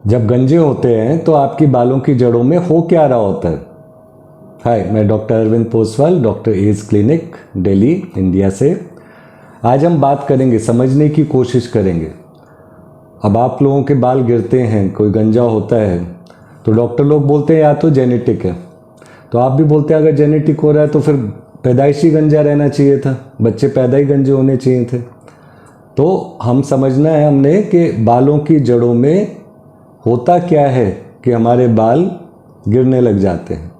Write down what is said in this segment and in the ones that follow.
जब गंजे होते हैं तो आपकी बालों की जड़ों में हो क्या रहा होता है। हाय, मैं doctor Arvind Poswal, doctor edge clinic, Delhi, India से। आज हम बात करेंगे, समझने की कोशिश करेंगे। अब आप लोगों के बाल गिरते हैं, कोई गंजा होता है तो डॉक्टर लोग बोलते हैं या तो जेनेटिक है। तो आप भी बोलते हैं अगर जेनेटिक हो रहा है तो फिर पैदाइशी गंजा रहना चाहिए था, बच्चे पैदा ही गंजे होने चाहिए थे। तो हम समझना है हमने कि बालों की जड़ों में होता क्या है कि हमारे बाल गिरने लग जाते हैं।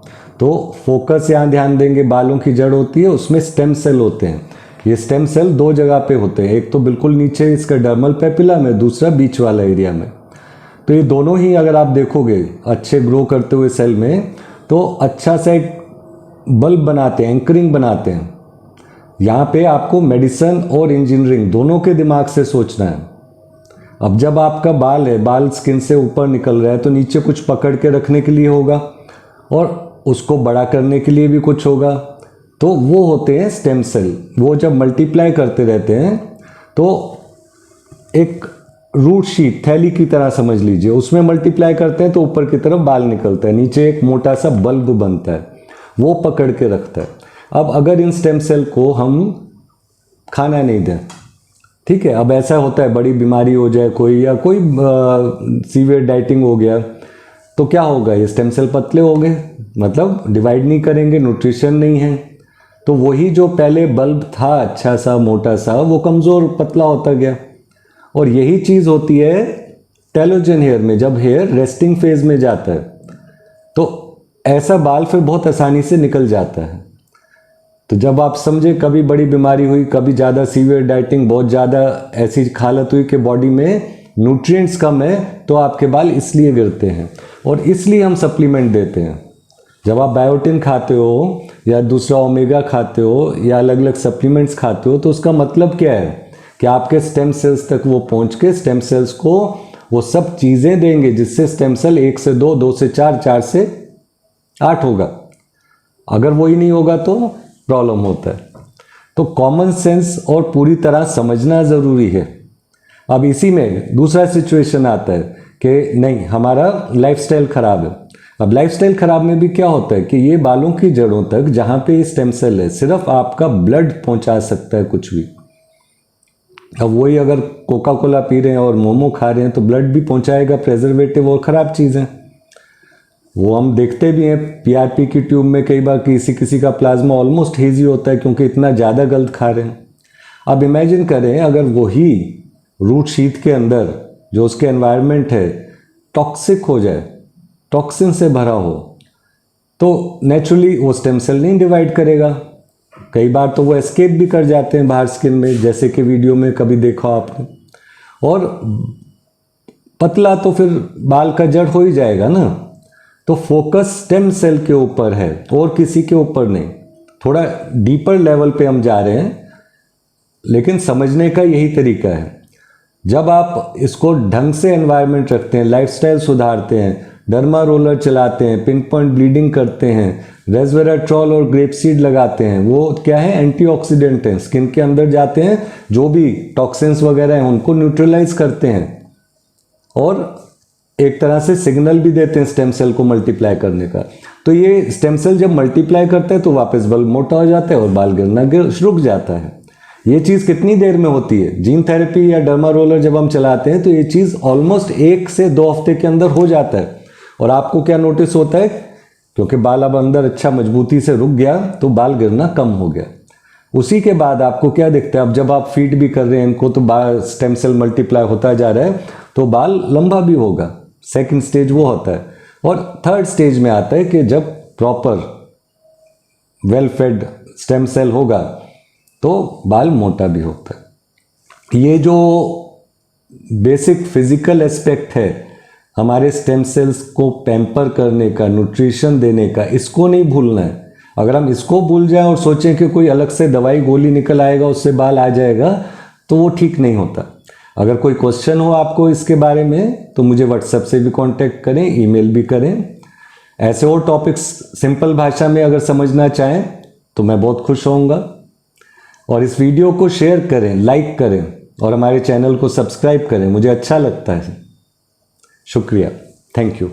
तो फोकस यहाँ ध्यान देंगे, बालों की जड़ होती है, उसमें स्टेम सेल होते हैं। ये स्टेम सेल दो जगह पे होते हैं, एक तो बिल्कुल नीचे इसका डर्मल पेपिला में, दूसरा बीच वाला एरिया में। तो ये दोनों ही अगर आप देखोगे अच्छे ग्रो करते हुए सेल में तो अच्छा सा एक बल्ब बनाते हैं, एंकरिंग बनाते हैं। यहाँ पे आपको मेडिसिन और इंजीनियरिंग दोनों के दिमाग से सोचना है। अब जब आपका बाल है, बाल स्किन से ऊपर निकल रहा है तो नीचे कुछ पकड़ के रखने के लिए होगा और उसको बड़ा करने के लिए भी कुछ होगा। तो वो होते हैं स्टेम सेल। वो जब मल्टीप्लाई करते रहते हैं तो एक रूट शीट, थैली की तरह समझ लीजिए, उसमें मल्टीप्लाई करते हैं तो ऊपर की तरफ बाल निकलता है, नीचे एक मोटा सा बल्ब बनता है, वो पकड़ के रखता है। अब अगर इन स्टेम सेल को हम खाना नहीं दें, ठीक है, अब ऐसा होता है बड़ी बीमारी हो जाए कोई, या कोई सीवियर डाइटिंग हो गया तो क्या होगा, ये स्टेम सेल पतले हो गए, मतलब डिवाइड नहीं करेंगे, न्यूट्रिशन नहीं है। तो वही जो पहले बल्ब था अच्छा सा मोटा सा, वो कमज़ोर पतला होता गया। और यही चीज़ होती है टेलोजन हेयर में, जब हेयर रेस्टिंग फेज में जाता है तो ऐसा बाल फिर बहुत आसानी से निकल जाता है। तो जब आप समझे कभी बड़ी बीमारी हुई, कभी ज़्यादा सीवियर डाइटिंग, बहुत ज़्यादा ऐसी हालत हुई कि बॉडी में न्यूट्रिएंट्स कम है, तो आपके बाल इसलिए गिरते हैं। और इसलिए हम सप्लीमेंट देते हैं। जब आप बायोटिन खाते हो या दूसरा ओमेगा खाते हो या अलग अलग सप्लीमेंट्स खाते हो तो उसका मतलब क्या है कि आपके स्टेम सेल्स तक वो पहुंच के स्टेम सेल्स को वो सब चीज़ें देंगे जिससे स्टेम सेल 1 से 2, 2 से 4, 4 से 8 होगा। अगर वही नहीं होगा तो प्रॉब्लम होता है। तो कॉमन सेंस और पूरी तरह समझना ज़रूरी है। अब इसी में दूसरा सिचुएशन आता है कि नहीं, हमारा लाइफस्टाइल ख़राब है। अब लाइफस्टाइल ख़राब में भी क्या होता है कि ये बालों की जड़ों तक जहाँ पे स्टेम सेल है, सिर्फ आपका ब्लड पहुँचा सकता है कुछ भी। अब वही अगर कोका कोला पी रहे हैं और मोमो खा रहे हैं तो ब्लड भी पहुँचाएगा, प्रेजर्वेटिव और ख़राब चीज़ें। वो हम देखते भी हैं पीआरपी की ट्यूब में कई बार किसी किसी का प्लाज्मा ऑलमोस्ट हेजी होता है क्योंकि इतना ज़्यादा गलत खा रहे हैं। अब इमेजिन करें अगर वही रूट शीट के अंदर जो उसके एनवायरनमेंट है टॉक्सिक हो जाए, टॉक्सिन से भरा हो, तो नेचुरली वो स्टेम सेल नहीं डिवाइड करेगा। कई बार तो वो एस्केप भी कर जाते हैं बाहर स्किन में, जैसे कि वीडियो में कभी देखा आपने। और पतला तो फिर बाल का जड़ हो ही जाएगा ना। तो फोकस स्टेम सेल के ऊपर है और किसी के ऊपर नहीं। थोड़ा डीपर लेवल पे हम जा रहे हैं, लेकिन समझने का यही तरीका है। जब आप इसको ढंग से एनवायरनमेंट रखते हैं, लाइफस्टाइल सुधारते हैं, डर्मा रोलर चलाते हैं, पिन पॉइंट ब्लीडिंग करते हैं, रेसवेराट्रॉल और ग्रेपसीड लगाते हैं, वो क्या है, एंटीऑक्सीडेंट हैं, स्किन के अंदर जाते हैं, जो भी टॉक्सिन्स वगैरह हैं उनको न्यूट्रलाइज करते हैं और एक तरह से सिग्नल भी देते हैं स्टेम सेल को मल्टीप्लाई करने का। तो ये स्टेम सेल जब मल्टीप्लाई करता है तो वापस बल मोटा हो जाता है और बाल गिरना रुक जाता है। ये चीज़ कितनी देर में होती है? जीन थेरेपी या डर्मा रोलर जब हम चलाते हैं तो ये चीज़ ऑलमोस्ट 1 से 2 हफ्ते के अंदर हो जाता है। और आपको क्या नोटिस होता है, क्योंकि बाल अब अंदर अच्छा मजबूती से रुक गया तो बाल गिरना कम हो गया। उसी के बाद आपको क्या दिखता है, अब जब आप फीड भी कर रहे हैं इनको तो बाल स्टेम सेल मल्टीप्लाई होता जा रहा है तो बाल लंबा भी होगा। सेकंड स्टेज वो होता है। और थर्ड स्टेज में आता है कि जब proper well fed stem cell होगा तो बाल मोटा भी होता है। ये जो बेसिक फिजिकल एस्पेक्ट है हमारे स्टेम सेल्स को पैम्पर करने का, न्यूट्रिशन देने का, इसको नहीं भूलना है। अगर हम इसको भूल जाएं और सोचें कि कोई अलग से दवाई गोली निकल आएगा उससे बाल आ जाएगा तो वो ठीक नहीं होता। अगर कोई क्वेश्चन हो आपको इसके बारे में तो मुझे व्हाट्सएप से भी कांटेक्ट करें, ईमेल भी करें। ऐसे और टॉपिक्स सिंपल भाषा में अगर समझना चाहें तो मैं बहुत खुश होऊंगा। और इस वीडियो को शेयर करें, लाइक करें और हमारे चैनल को सब्सक्राइब करें, मुझे अच्छा लगता है। शुक्रिया, थैंक यू।